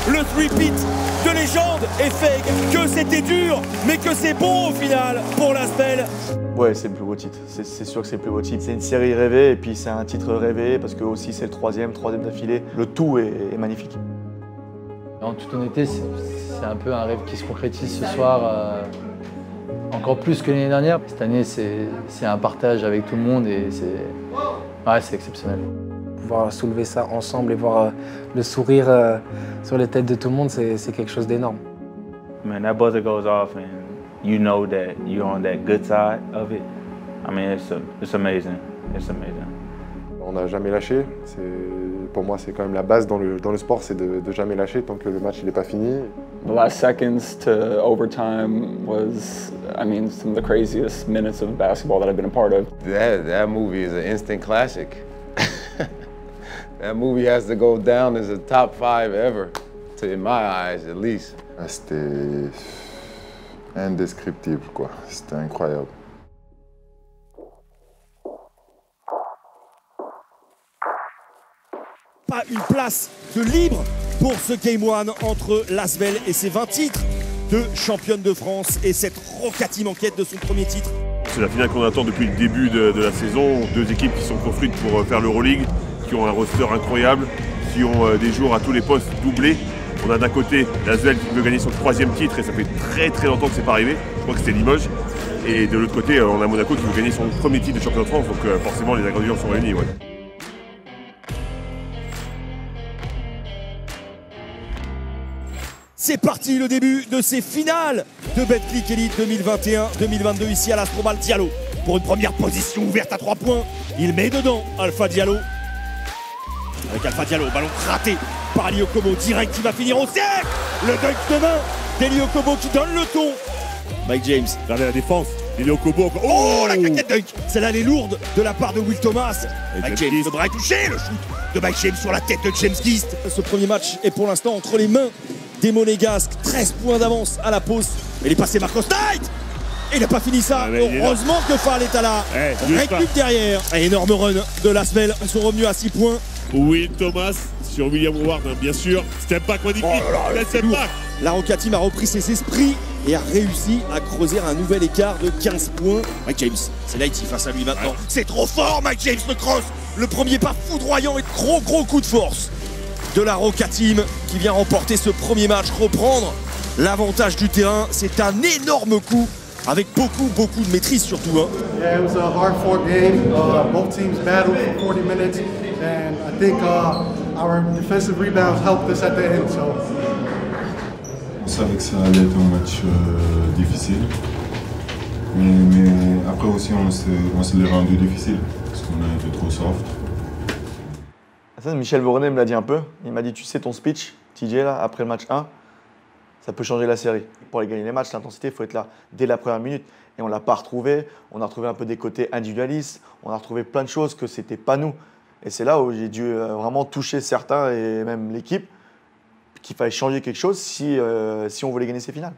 le three-peat de légende et fake, que c'était dur, mais que c'est bon au final pour l'Asvel. Ouais, c'est le plus beau titre, c'est sûr que c'est le plus beau titre. C'est une série rêvée et puis c'est un titre rêvé parce que aussi c'est le troisième d'affilée. Le tout est magnifique. En toute honnêteté, c'est un peu un rêve qui se concrétise ce soir, encore plus que l'année dernière. Cette année, c'est un partage avec tout le monde et c'est exceptionnel. Pouvoir soulever ça ensemble et voir le sourire sur les têtes de tout le monde, c'est quelque chose d'énorme. Man, that buzzer goes off and you know that you're on that good side of it. I mean, it's amazing. It's amazing. On n'a jamais lâché. Pour moi, c'est quand même la base dans le sport, c'est de jamais lâcher tant que le match n'est pas fini. The last seconds to overtime was, I mean, some of the craziest minutes of basketball that I've been a part of. That movie is an instant classic. That movie has to go down as a top 5 ever, in my eyes at least. C'était indescriptible, quoi. C'était incroyable. Pas une place de libre pour ce Game 1 entre l'Asvel et ses 20 titres de championne de France et cette Roca Team en quête de son premier titre. C'est la finale qu'on attend depuis le début de la saison. Deux équipes qui sont construites pour faire l'Euroleague, qui ont un roster incroyable, qui ont des joueurs à tous les postes doublés. On a d'un côté l'Asvel qui veut gagner son troisième titre et ça fait très longtemps que c'est pas arrivé. Je crois que c'était Limoges. Et de l'autre côté, on a Monaco qui veut gagner son premier titre de champion de France. Donc forcément, les ingrédients sont réunis. Ouais. C'est parti, le début de ces finales de Betclic Elite 2021-2022 ici à l'Astrobal. Diallo pour une première position ouverte à 3 points. Il met dedans Alpha Diallo. Avec Alpha Diallo, ballon raté par Ali Okobo, direct qui va finir au cercle. Le dunk de main d'Eli Okobo qui donne le ton. Mike James, regardez la défense. Eli Okobo. Oh, la claquette dunk. Celle-là, elle est lourde de la part de Will Thomas. Mike James, le bras est touché, le shoot de Mike James sur la tête de James Gist. Ce premier match est pour l'instant entre les mains des Monégasques. 13 points d'avance à la pause. Il est passé Marcos Knight. Et il n'a pas fini ça. Heureusement que Fall est là. Récup derrière. Énorme run de l'Asvel. Ils sont revenus à 6 points. Will Thomas sur William Howard, hein, bien sûr. Step back magnifique. La Roca Team a repris ses esprits et a réussi à creuser un nouvel écart de 15 points. Mike James, c'est Lighty face à lui maintenant. Ouais. C'est trop fort, Mike James le cross. Le premier pas foudroyant et gros coup de force de la Roca Team qui vient remporter ce premier match, reprendre l'avantage du terrain. C'est un énorme coup avec beaucoup de maîtrise surtout. Hein. Yeah, it was a hard-fought game. Both teams battled for 40 minutes, and I think our defensive rebounds helped us at the end. So. On savait que ça allait être un match difficile, mais après aussi on se l'est rendu difficile parce qu'on a été trop soft. Michel Vorenet me l'a dit un peu. Il m'a dit, tu sais ton speech, TJ, là, après le match 1, ça peut changer la série. Pour aller gagner les matchs, l'intensité, il faut être là dès la première minute. Et on ne l'a pas retrouvé. On a retrouvé un peu des côtés individualistes. On a retrouvé plein de choses que ce n'était pas nous. Et c'est là où j'ai dû vraiment toucher certains et même l'équipe qu'il fallait changer quelque chose si on voulait gagner ces finales.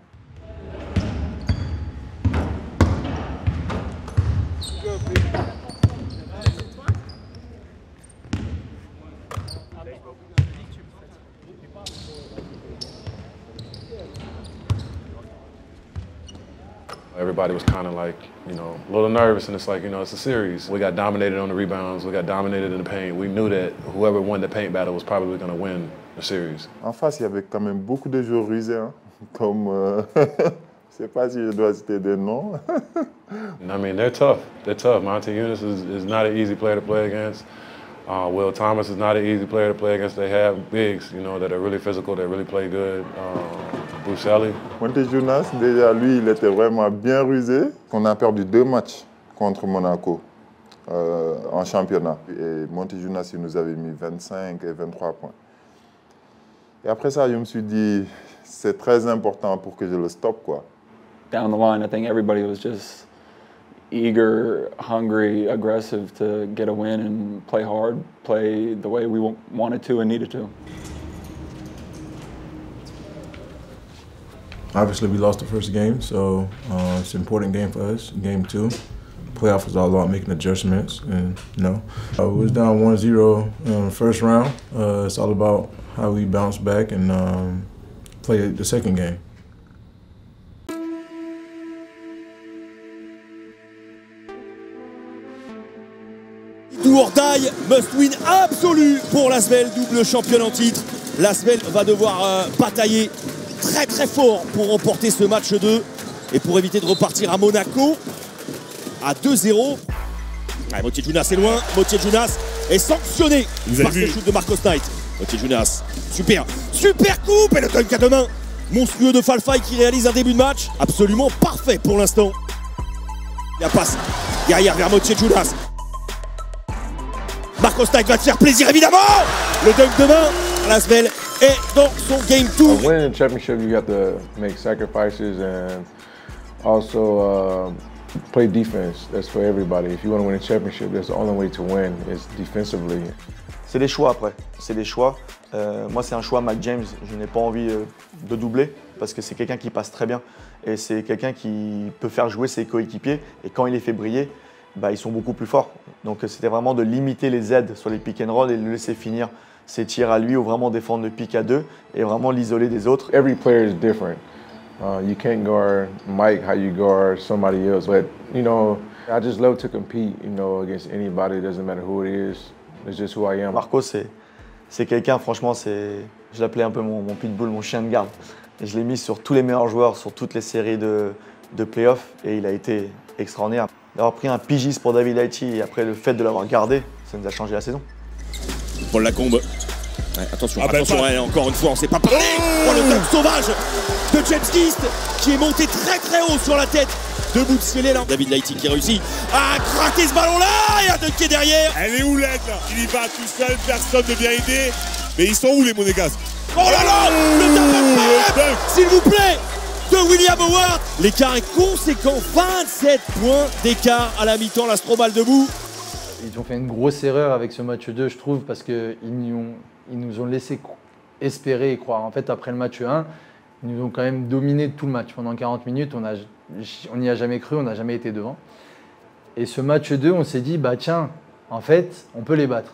Everybody was kind of like, you know, a little nervous, and it's like, you know, it's a series. We got dominated on the rebounds, we got dominated in the paint. We knew that whoever won the paint battle was probably going to win the series. En face, il y avait quand même beaucoup de joueurs rusés, hein, comme, je sais pas si je dois citer des noms. I mean, they're tough. They're tough. Monty Eunice is not an easy player to play against. Will Thomas is not an easy player to play against. They have bigs, you know, that are really physical, that really play good. Bruce Ellie. Monty Jonas, déjà lui, il était vraiment bien rusé. On a perdu 2 matchs contre Monaco en championnat. Et Monty Jonas, il nous avait mis 25 et 23 points. Et après ça, je me suis dit, c'est très important pour que je le stoppe, quoi. Down the line, I think everybody was just eager, hungry, aggressive to get a win and play hard, play the way we wanted to and needed to. Obviously, we lost the first game, so it's an important game for us, game 2. playoff was all about making adjustments, and we was down 1-0 first round. It's all about how we bounce back and play the second game. Do or die, must win absolu pour l'Asvel, double championne en titre. L'Asvel va devoir batailler très très fort pour remporter ce match 2 et pour éviter de repartir à Monaco à 2-0. Mottier Djounas est loin, Mottier Djounas est sanctionné par ce shoot de Marcos Knight. Mottier Djounas, super coupe et le dunk à deux mains. Monstrueux de Fall5 qui réalise un début de match absolument parfait pour l'instant. La passe derrière vers Mottier Djounas. Marcos Knight va te faire plaisir évidemment. Le dunk de main, l'Asvel est dans son game 2. Winning the championship, you have to make sacrifices and also play defense. That's for everybody. If you want to win a championship, that's the only way to win is defensively. C'est des choix après, c'est des choix. Moi c'est un choix Mike James, je n'ai pas envie de doubler parce que c'est quelqu'un qui passe très bien et c'est quelqu'un qui peut faire jouer ses coéquipiers et quand il les fait briller, bah, ils sont beaucoup plus forts. Donc c'était vraiment de limiter les aides sur les pick and roll et le laisser finir ses tirs à lui ou vraiment défendre le pick à deux et vraiment l'isoler des autres. Every player is different. You can't guard Mike how you guard somebody else, but I just love to compete, against anybody. It doesn't matter who it is. It's just who I am. Marcos, c'est quelqu'un, franchement, je l'appelais un peu mon pitbull, mon chien de garde. Et je l'ai mis sur tous les meilleurs joueurs, sur toutes les séries de playoffs, et il a été extraordinaire. D'avoir pris un pigiste pour David Lighty et après le fait de l'avoir gardé, ça nous a changé la saison. Paul Lacombe. Ouais, attention, encore une fois, on ne s'est pas parlé. Oh, le dunk sauvage de James Gist qui est monté très très haut sur la tête de Boutsielé. David Lighty qui réussit à craquer ce ballon-là et à dunker derrière. Elle est où l'aide là? Il y va tout seul, personne ne vient aider. Mais ils sont où les Monégasques? Oh là là, le dunk, s'il vous plaît, de William Howard. L'écart est conséquent, 27 points d'écart à la mi-temps, l'Astrobal debout. Ils ont fait une grosse erreur avec ce match 2, je trouve, parce qu'ils nous ont laissé espérer et croire. En fait, après le match 1, ils nous ont quand même dominé tout le match. Pendant 40 minutes, on n'y a jamais cru, on n'a jamais été devant. Et ce match 2, on s'est dit, bah tiens, en fait, on peut les battre.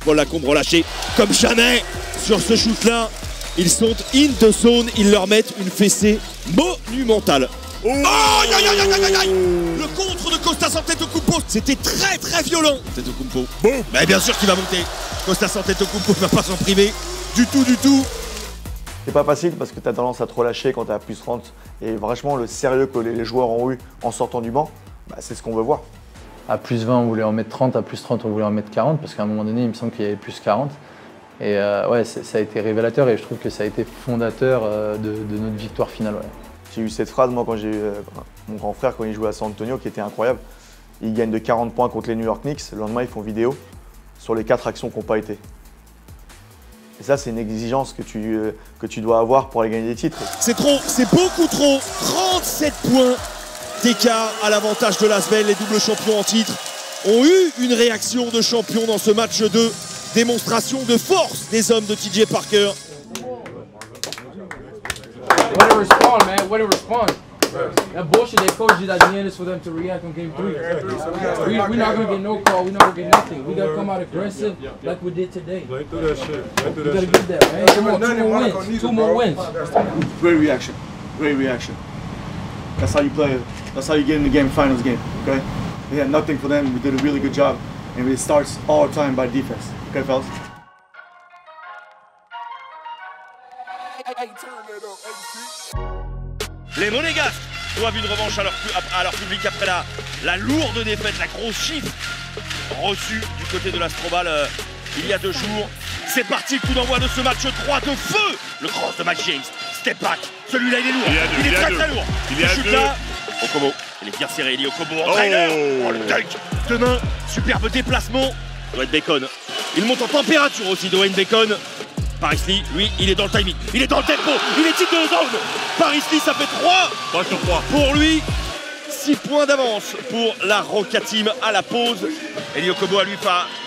Paul Lacombe relâché comme jamais sur ce shoot-là. Ils sont in the zone, ils leur mettent une fessée monumentale. Oh, le contre de Kostas Antetokounmpo, c'était très très violent. Antetokounmpo, mais bien sûr qu'il va monter. Kostas Antetokounmpo ne va pas s'en priver du tout. C'est pas facile parce que tu as tendance à trop lâcher quand tu es à plus 30. Et franchement, le sérieux que les joueurs ont eu en sortant du banc, bah, c'est ce qu'on veut voir. À plus 20, on voulait en mettre 30, à plus 30, on voulait en mettre 40, parce qu'à un moment donné, il me semble qu'il y avait plus 40. Et ouais, ça a été révélateur et je trouve que ça a été fondateur de notre victoire finale. Ouais. J'ai eu cette phrase, moi, quand j'ai eu mon grand frère, quand il jouait à San Antonio, qui était incroyable. Il gagne de 40 points contre les New York Knicks. Le lendemain, ils font vidéo sur les 4 actions qui n'ont pas été. Et ça, c'est une exigence que tu dois avoir pour aller gagner des titres. C'est trop, c'est beaucoup trop. 37 points d'écart à l'avantage de l'Asvel. Les doubles champions en titre ont eu une réaction de champion dans ce match 2. Démonstration de force des hommes de TJ Parker. Way to respond, man. Way to respond. That bullshit they coached you at the end is for them to react on game 3. We're not going to get no call. We're not going to get nothing. We got to come out aggressive like we did today. We got to get that, man. Come on, 2 more wins. 2 more wins. Great reaction. Great reaction. That's how you play. That's how you get in the game, finals game, okay? We had nothing for them. We did a really good job. And it starts all the time by defense. Okay, fellas? Les Monégasques doivent une revanche à leur public après la lourde défaite, la grosse chiffre reçue du côté de l'Astrobal il y a 2 jours. C'est parti, coup d'envoi de ce match 3 de feu. Le cross de Mike James, step back, celui-là il est lourd, il est très lourd. Il est à 2. Okobo, il est bien serré, Eli Okobo, entraîneur. Oh le dunk de main, superbe déplacement. Dwayne Bacon, il monte en température aussi, Dwayne Bacon. Paris Lee, lui, il est dans le timing, il est dans le tempo, il est titre de zone. Paris Lee, ça fait 3 sur 3 pour lui. 6 points d'avance pour la Roca Team à la pause. Eli Okobo à lui,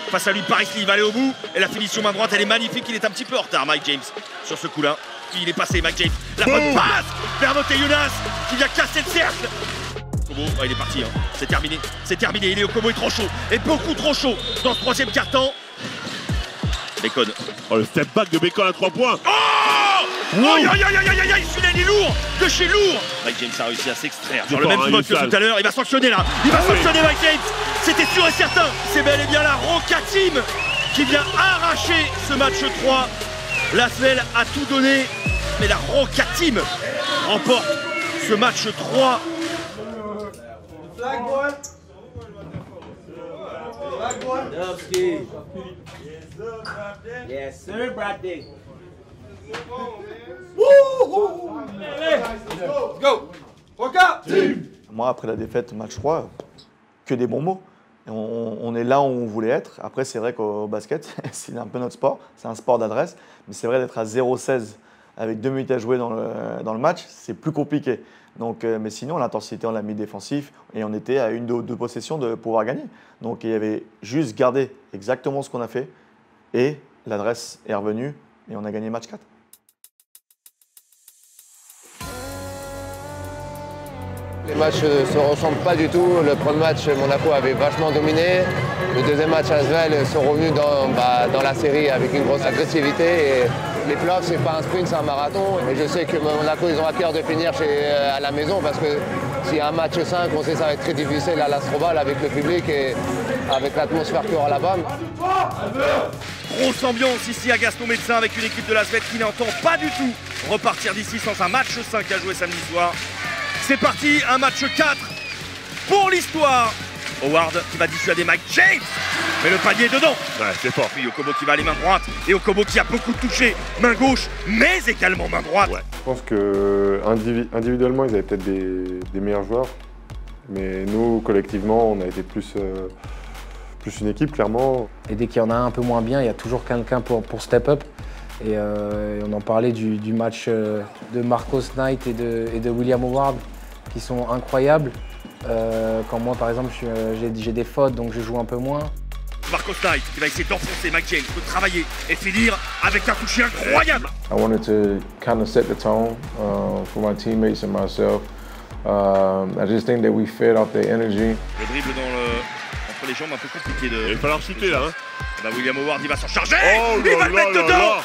face à lui, Paris Lee va aller au bout. Et la finition main droite, elle est magnifique. Il est un petit peu en retard, Mike James, sur ce coup-là. Il est passé, Mike James. La bonne passe vers Mottier Djounas qui vient casser le cercle. Okobo, oh, il est parti, hein. C'est terminé, Eli Okobo est trop chaud, et beaucoup trop chaud dans ce troisième quart-temps. Bacon. Oh, le step back de Bacon à 3 points. Oh, aïe, celui-là il est lourd, de chez lourd. Mike James a réussi à s'extraire dans le même spot que tout à l'heure. Il va sanctionner là, sanctionner Mike James. C'était sûr et certain. C'est bel et bien la Roca Team qui vient arracher ce match 3. L'Asvel a tout donné, mais la Roca Team remporte ce match 3. Yes, sir, Bradley. Go! Moi, après la défaite match 3, que des bons mots. Et on est là où on voulait être. Après, c'est vrai qu'au basket, c'est un peu notre sport. C'est un sport d'adresse. Mais c'est vrai d'être à 0-16 avec 2 minutes à jouer dans le match, c'est plus compliqué. Donc, mais sinon, l'intensité, on l'a mis défensif et on était à 1 ou 2 possessions de pouvoir gagner. Donc, il y avait juste gardé exactement ce qu'on a fait et l'adresse est revenue et on a gagné match 4. Les matchs ne se ressemblent pas du tout. Le premier match, Monaco avait vachement dominé. Le deuxième match, Asvel sont revenus dans la série avec une grosse agressivité. Et les playoffs, c'est pas un sprint, c'est un marathon. Et je sais que Monaco, ils ont à cœur de finir à la maison parce que s'il y a un match 5, on sait que ça va être très difficile à l'Astrobal avec le public et avec l'atmosphère qu'il y aura là-bas. Grosse ambiance ici à Gaston Médecin avec une équipe de l'Asvel qui n'entend pas du tout repartir d'ici sans un match 5 à jouer samedi soir. C'est parti, un match 4 pour l'histoire. Howard qui va dissuader Mike James, mais le panier est dedans. Ouais, c'est fort. Puis Okobo qui va aller main droite et Okobo qui a beaucoup touché main gauche, mais également main droite. Ouais. Je pense que individuellement, ils avaient peut-être des meilleurs joueurs, mais nous, collectivement, on a été plus une équipe, clairement. Et dès qu'il y en a un peu moins bien, il y a toujours quelqu'un pour step up. Et on en parlait du match de Marcos Knight et de William Howard qui sont incroyables. Quand moi, par exemple, j'ai des fautes, donc je joue un peu moins. Marcos Knight qui va essayer d'enfoncer Mike James, de travailler et finir avec un toucher incroyable. I wanted to kind of set the tone for my teammates and myself. I just think that we fed off their energy. Le dribble entre les jambes, un peu compliqué de... Il va falloir shooter là. Hein. Bah, William Howard, il va s'en charger. Il va le mettre dedans.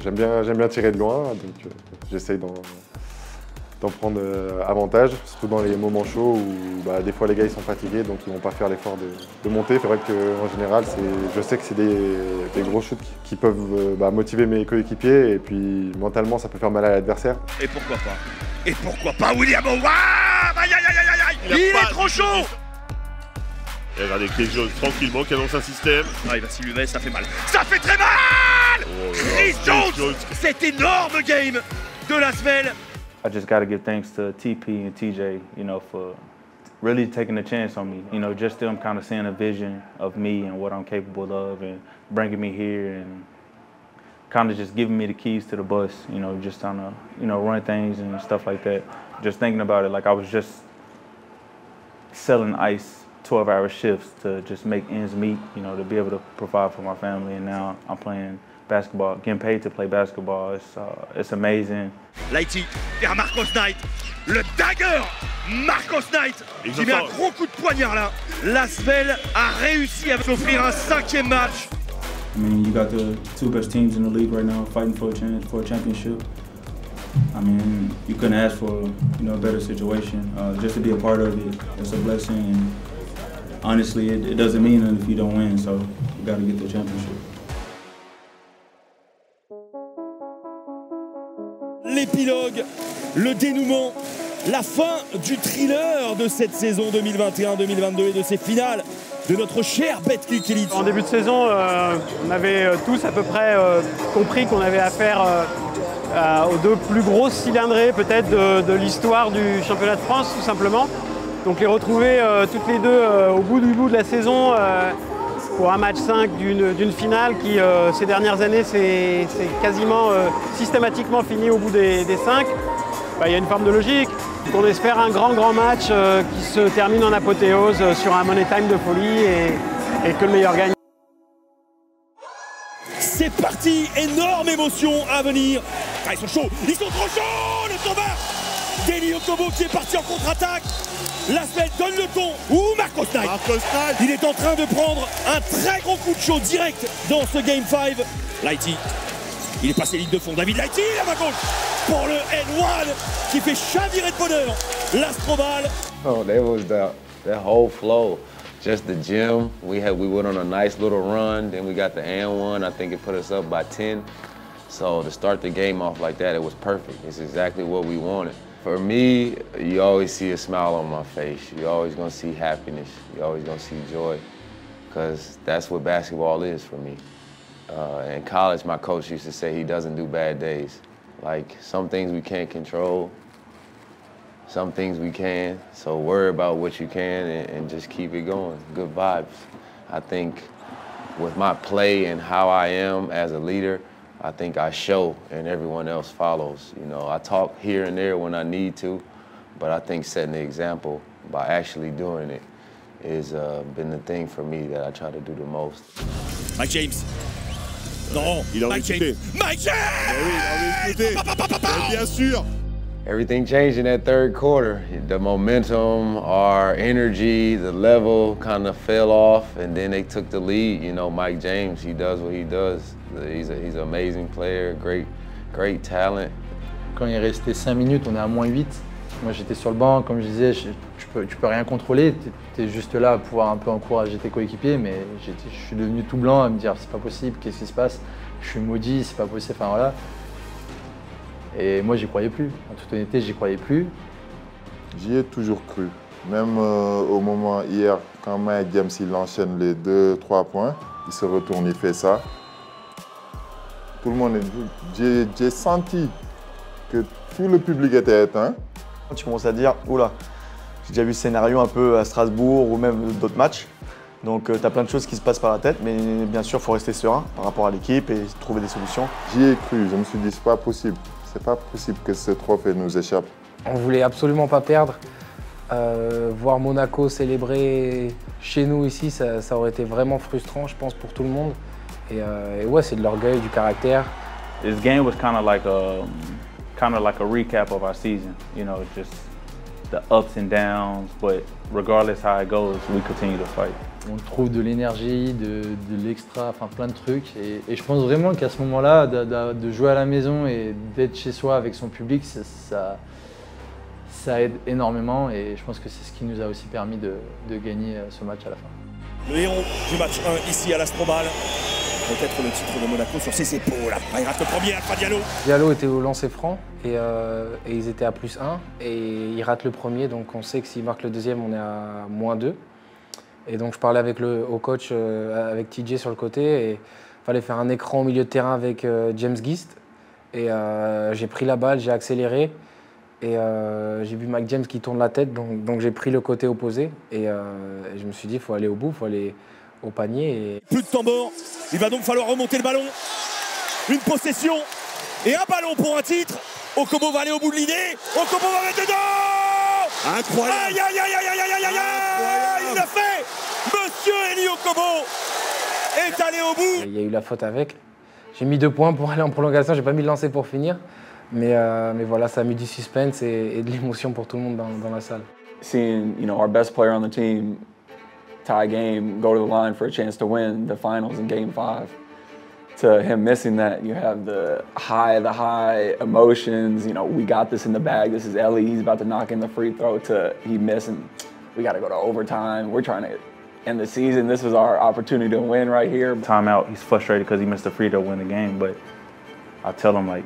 J'aime bien tirer de loin, donc j'essaye d'en prendre avantage, surtout dans les moments chauds où des fois les gars ils sont fatigués, donc ils vont pas faire l'effort de monter. C'est vrai qu'en général, je sais que c'est des gros shoots qui peuvent motiver mes coéquipiers et puis mentalement ça peut faire mal à l'adversaire. Et pourquoi pas William Howard. Aïe aïe aïe aïe aïe. Il est trop chaud. Et regardez Chris Jones tranquillement qui annonce un système. Ah, il va s'illumer, ça fait mal. Ça fait très mal. Chris Jones, cet énorme game de l'Asvel. I just got to give thanks to TP and TJ, you know, for really taking a chance on me. You know, just them kind of seeing a vision of me and what I'm capable of and bringing me here and kind of just giving me the keys to the bus, you know, just trying to, you know, run things and stuff like that. Just thinking about it, like I was just selling ice 12-hour shifts to just make ends meet, you know, to be able to provide for my family. And now I'm playing basketball, getting paid to play basketball. It's amazing. Lighty vers Marcos Knight, le dagger Marcos Knight qui met un gros coup de poignard là. L'Asvel a réussi à s'offrir un 5e match. I mean, you got the 2 best teams in the league right now fighting for a championship. I mean, you couldn't ask for, you know, a better situation. Just to be a part of it, it's a blessing. And honestly, it doesn't mean anything if you don't win, so you got to get the championship. L'épilogue, le dénouement, la fin du thriller de cette saison 2021-2022 et de ces finales de notre cher Betclic Elite. En début de saison, on avait tous à peu près compris qu'on avait affaire aux 2 plus grosses cylindrées peut-être de l'histoire du championnat de France tout simplement. Donc les retrouver toutes les deux au bout de la saison pour un match 5 d'une finale qui ces dernières années c'est quasiment systématiquement fini au bout des 5. Il y a une forme de logique. Donc on espère un grand match qui se termine en apothéose sur un money time de folie et que le meilleur gagne. C'est parti, énorme émotion à venir. Ah, ils sont chauds, ils sont trop chauds, le tombeur d'Eli Okobo qui est parti en contre-attaque. Lasvel donne le ton. Ouh, Marcos Knight. Il est en train de prendre un très gros coup de chaud direct dans ce Game 5. Lighty, il est passé ligne de fond. David Lighty, la main gauche pour le N1 qui fait chavirer de bonheur l'Astrobal. Oh, that was that whole flow. Just the gym. We went on a nice little run. Then we got the N1. I think it put us up by 10. So to start the game off like that, it was perfect. It's exactly what we wanted. For me, you always see a smile on my face. You're always gonna see happiness. You're always gonna see joy, because that's what basketball is for me. In college, my coach used to say he doesn't do bad days. Like, some things we can't control, some things we can, so worry about what you can and just keep it going. Good vibes. I think with my play and how I am as a leader, I think I show and everyone else follows. You know, I talk here and there when I need to, but I think setting the example by actually doing it has been the thing for me that I try to do the most. Mike James. Non, il a Mike James. Mike James! Oui, il a écouté. Bien sûr. Everything changed in that third quarter. The momentum, our energy, the level kind of fell off, and then they took the lead. You know, Mike James, he does what he does. He's an amazing player, great talent. Quand il est resté 5 minutes, on est à -8. Moi, j'étais sur le banc, comme je disais, tu peux rien contrôler. Tu es juste là à pouvoir un peu encourager tes coéquipiers, mais je suis devenu tout blanc à me dire c'est pas possible, qu'est-ce qui se passe? Je suis maudit, c'est pas possible. Enfin voilà. Et moi, j'y croyais plus. En toute honnêteté, j'y croyais plus. J'y ai toujours cru. Même au moment hier, quand Mike James il enchaîne les 2-3 points, il se retourne, il fait ça. Tout le monde j'ai senti que tout le public était éteint. Tu commences à dire, oula, j'ai déjà vu ce scénario un peu à Strasbourg ou même d'autres matchs. Donc tu as plein de choses qui se passent par la tête, mais bien sûr, il faut rester serein par rapport à l'équipe et trouver des solutions. J'y ai cru, je me suis dit, c'est pas possible. C'est pas possible que ce trophée nous échappe. On voulait absolument pas perdre. Voir Monaco célébrer chez nous ici, ça aurait été vraiment frustrant, je pense, pour tout le monde. Et ouais, c'est de l'orgueil, du caractère. This game was kind of like a recap of our season. You know, just the ups and downs, but regardless how it goes, we continue to fight. On trouve de l'énergie, de l'extra, enfin plein de trucs. Et je pense vraiment qu'à ce moment-là, de jouer à la maison et d'être chez soi avec son public, ça aide énormément. Et je pense que c'est ce qui nous a aussi permis de gagner ce match à la fin. Le héros du match 1 ici à l'Astrobal. Peut-être le titre de Monaco sur ses épaules. Après, il rate le premier, Alpha Diallo. Diallo était au lancer franc et ils étaient à +1 et il rate le premier. Donc on sait que s'il marque le deuxième, on est à -2. Et donc je parlais avec au coach, avec TJ sur le côté, et il fallait faire un écran au milieu de terrain avec James Gist. Et j'ai pris la balle, j'ai accéléré, et j'ai vu Mike James qui tourne la tête, donc j'ai pris le côté opposé. Et je me suis dit, il faut aller au bout, il faut aller au panier. Et... Plus de temps mort, il va donc falloir remonter le ballon. Une possession et un ballon pour un titre. Okobo va aller au bout de l'idée. Okobo va mettre dedans. Incroyable. Aïe, aïe, aïe, aïe, aïe, aïe, aïe. Il l'a fait. Monsieur Eli Okobo est allé au bout. Il y a eu la faute avec. J'ai mis 2 points pour aller en prolongation. J'ai pas mis le lancer pour finir. Mais voilà, ça a mis du suspense et de l'émotion pour tout le monde dans la salle. Seeing, you know, our best player on the team tie game, go to the line for a chance to win the finals in Game 5. To him missing that, you have the high emotions. You know, we got this in the bag. This is Ellie. He's about to knock in the free throw. To he missing, we got to go to overtime. We're trying to end the season. This was our opportunity to win right here. Timeout. He's frustrated because he missed the free throw to win the game. But I tell him, like,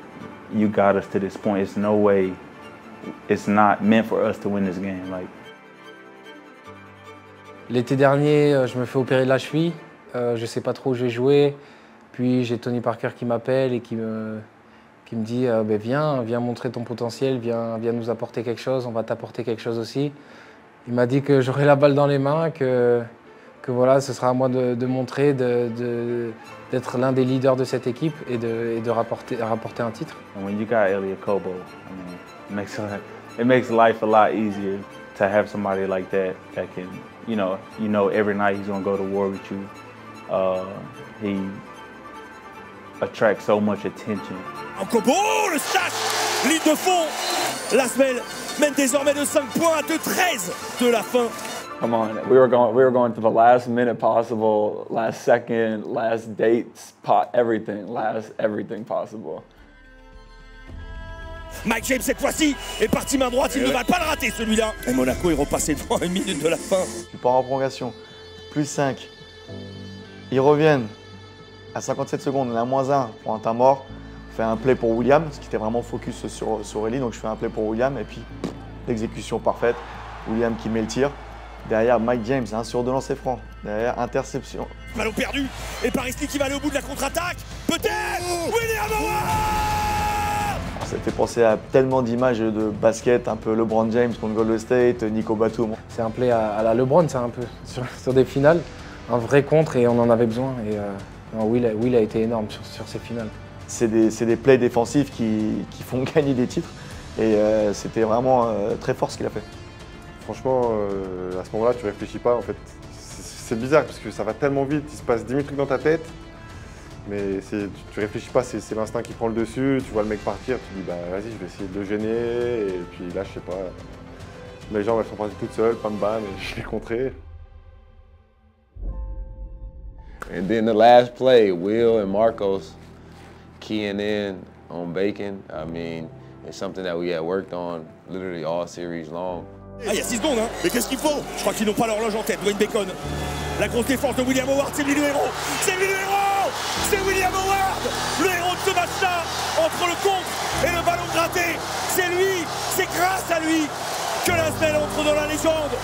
you got us to this point. It's no way. It's not meant for us to win this game. Like. L'été dernier, je me fais opérer de la cheville. Je sais pas trop où je vais jouer. Puis j'ai Tony Parker qui m'appelle et qui me dit viens montrer ton potentiel, viens nous apporter quelque chose, on va t'apporter quelque chose aussi. Il m'a dit que j'aurais la balle dans les mains, que voilà, ce sera à moi de montrer, d'être l'un des leaders de cette équipe et de rapporter un titre. And when you got Eli Okobo, I mean, it makes life a lot easier to have somebody like that can, you know every night he's gonna go to war with you. He attracts so much attention. Okobo, le slash, ligne de fond. Lasvel mène désormais de 5 points à 2-13 de la fin. Come on, we were going to the last minute possible, last second, last dates, everything possible. Mike James cette fois-ci est parti main droite, il ne va pas le rater celui-là. Et Monaco est repassé devant à 1 minute de la fin. Tu pars en prolongation, plus 5. Ils reviennent à 57 secondes, on est à -1 pour un temps mort. On fait un play pour William, parce qu'il était vraiment focus sur Ellie, donc je fais un play pour William et puis l'exécution parfaite. William qui met le tir. Derrière, Mike James, 1 sur 2 lancers francs. Derrière, interception. Ballon perdu. Et Paris Lee qui va aller au bout de la contre-attaque. Peut-être William Howard. Ça fait penser à tellement d'images de basket, un peu LeBron James contre Golden State, Nico Batum. C'est un play à la LeBron, c'est un peu, sur des finales. Un vrai contre et on en avait besoin. Et Will a été énorme sur ces finales. C'est des plays défensifs qui font gagner des titres. Et c'était vraiment très fort ce qu'il a fait. Franchement, à ce moment-là, tu réfléchis pas. En fait, c'est bizarre parce que ça va tellement vite, il se passe 10 000 trucs dans ta tête. Mais tu réfléchis pas, c'est l'instinct qui prend le dessus. Tu vois le mec partir, tu dis bah vas-y, je vais essayer de le gêner. Et puis là, je sais pas, les jambes elles sont parties toutes seules, bam bam, et je l'ai contré. And then the last play, Will and Marcos keying in on Bacon. I mean, it's something that we had worked on literally all series long. Ah, il y a 6 secondes, hein. Mais qu'est-ce qu'il faut? Je crois qu'ils n'ont pas l'horloge en tête. Dwayne Bacon. La grosse défense de William Howard, c'est lui le héros. C'est lui le héros. C'est William Howard, le héros de ce match-là. Entre le contre et le ballon gratté. C'est lui, c'est grâce à lui que l'Asvel entre dans la légende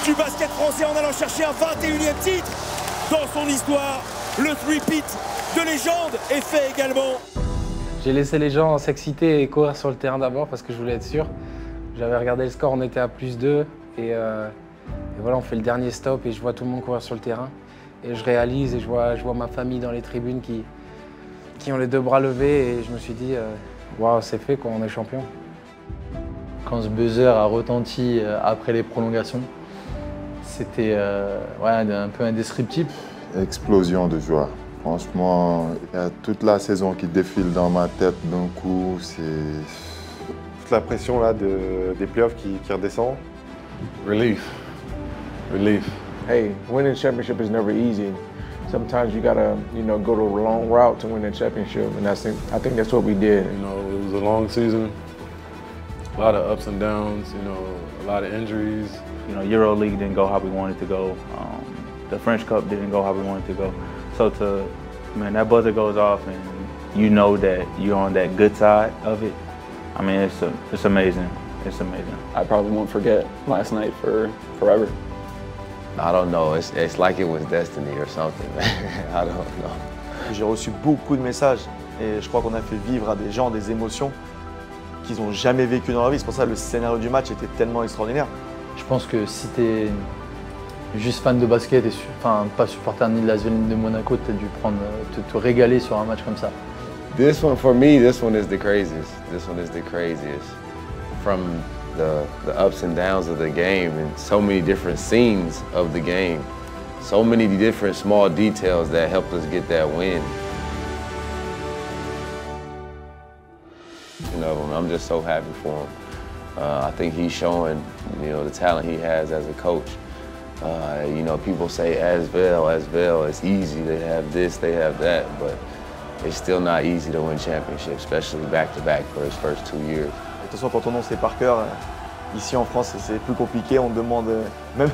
du basket français en allant chercher un 21e titre dans son histoire. Le three-peat de légende est fait également. J'ai laissé les gens s'exciter et courir sur le terrain d'abord parce que je voulais être sûr. J'avais regardé le score, on était à +2 et voilà, on fait le dernier stop et je vois tout le monde courir sur le terrain. Et je réalise et je vois ma famille dans les tribunes qui ont les 2 bras levés et je me suis dit, waouh, c'est fait quoi, on est champion. Quand ce buzzer a retenti après les prolongations, c'était un peu indescriptible. Explosion de joie. Franchement, il y a toute la saison qui défile dans ma tête d'un coup, c'est... Toute la pression là des playoffs qui redescend. Relief. Hey, winning championship is never easy. Sometimes you gotta, go the long route to win a championship, and I think that's what we did. It was a long season, a lot of ups and downs, a lot of injuries. EuroLeague didn't go how we wanted to go. The French Cup didn't go how we wanted to go. So that buzzer goes off and you know that you're on that good side of it. I mean, it's amazing. It's amazing. I probably won't forget last night forever. I don't know. It's like it was destiny or something. I don't know. J'ai reçu beaucoup de messages et je crois qu'on a fait vivre à des gens des émotions qu'ils n'ont jamais vécues dans leur vie. C'est pour ça que le scénario du match était tellement extraordinaire. Je pense que si tu es juste fan de basket et pas supporter ni de l'Asvel ni de Monaco, tu as dû te régaler sur un match comme ça. This one, for me, this one is the craziest. This one is the craziest. From the ups and downs of the game and so many different scenes of the game. So many different small details that helped us get that win. I'm just so happy for him. I think he's showing, the talent he has as a coach. People say Asvel, it's easy. They have this, they have that, but it's still not easy to win championships, especially back-to-back for his first 2 years. De toute façon, quand on nom c'est par cœur, ici en France, c'est plus compliqué. On demande, même,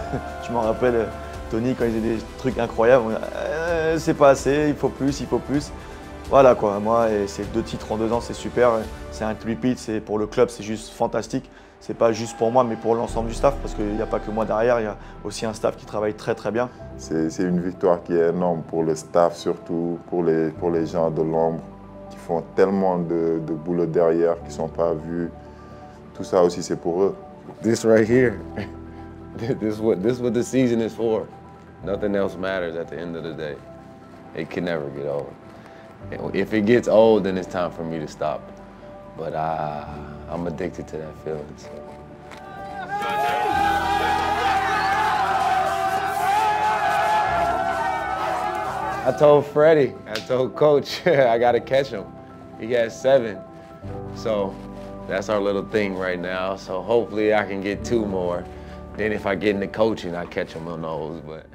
je m'en rappelle, Tony, quand il faisait des trucs incroyables, on dit, c'est pas assez, il faut plus. Voilà quoi, moi, c'est 2 titres en 2 ans, c'est super. C'est un three-peat, pour le club, c'est juste fantastique. C'est pas juste pour moi, mais pour l'ensemble du staff, parce qu'il n'y a pas que moi derrière, il y a aussi un staff qui travaille très très bien. C'est une victoire qui est énorme pour le staff, surtout pour les gens de l'ombre, qui font tellement de boulot derrière, qui ne sont pas vus. Tout ça aussi, c'est pour eux. This right here, this what the season is for. Nothing else matters at the end of the day. It can never get old. If it gets old, then it's time for me to stop. But I'm addicted to that feeling. So. I told Freddie, I told Coach, I got to catch him. He has 7. So That's our little thing right now. So hopefully I can get 2 more. Then if I get into coaching, I catch them on those. But.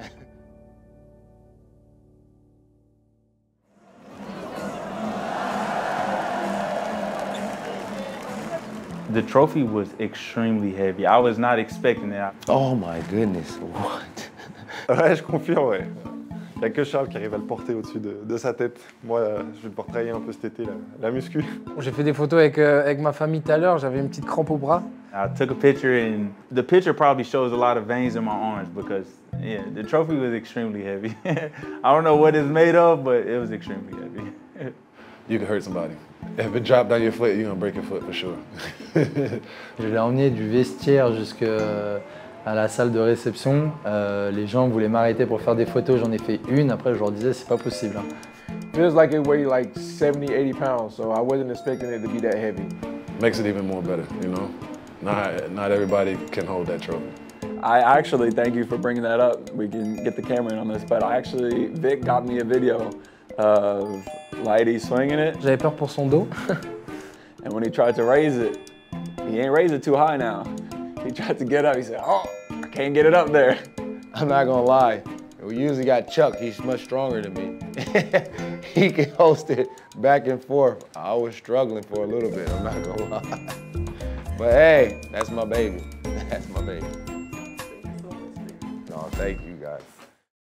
The trophy was extremely heavy. I was not expecting that. Oh my goodness, what? Ouais, je confirme, ouais. Il n'y a que Charles qui arrive à le porter au-dessus de sa tête. Moi, je vais devoir travailler un peu cet été, la muscu. J'ai fait des photos avec ma famille tout à l'heure, j'avais une petite crampe au bras. I took a picture and the picture probably shows a lot of veins in my arms because, yeah, the trophy was extremely heavy. I don't know what it's made of, but it was extremely heavy. You could hurt somebody. If it dropped down your foot, you're gonna break your foot for sure. Je l'ai emmené du vestiaire jusqu'à la salle de réception. Les gens voulaient m'arrêter pour faire des photos, j'en ai fait une. Après, je leur disais, c'est pas possible. Feels like it weighed like 70, 80 pounds, so I wasn't expecting it to be that heavy. Makes it even more better, you know? Not everybody can hold that trophy. I actually, thank you for bringing that up. We can get the camera in on this, but Vic got me a video of Lighty swinging it. J'avais peur pour son dos. And when he tried to raise it, he ain't raised it too high now. He tried to get up, he said, oh, I can't get it up there. I'm not gonna lie. We usually got Chuck, he's much stronger than me. He can host it back and forth. I was struggling for a little bit, I'm not gonna lie. But hey, that's my baby. That's my baby. No, thank you.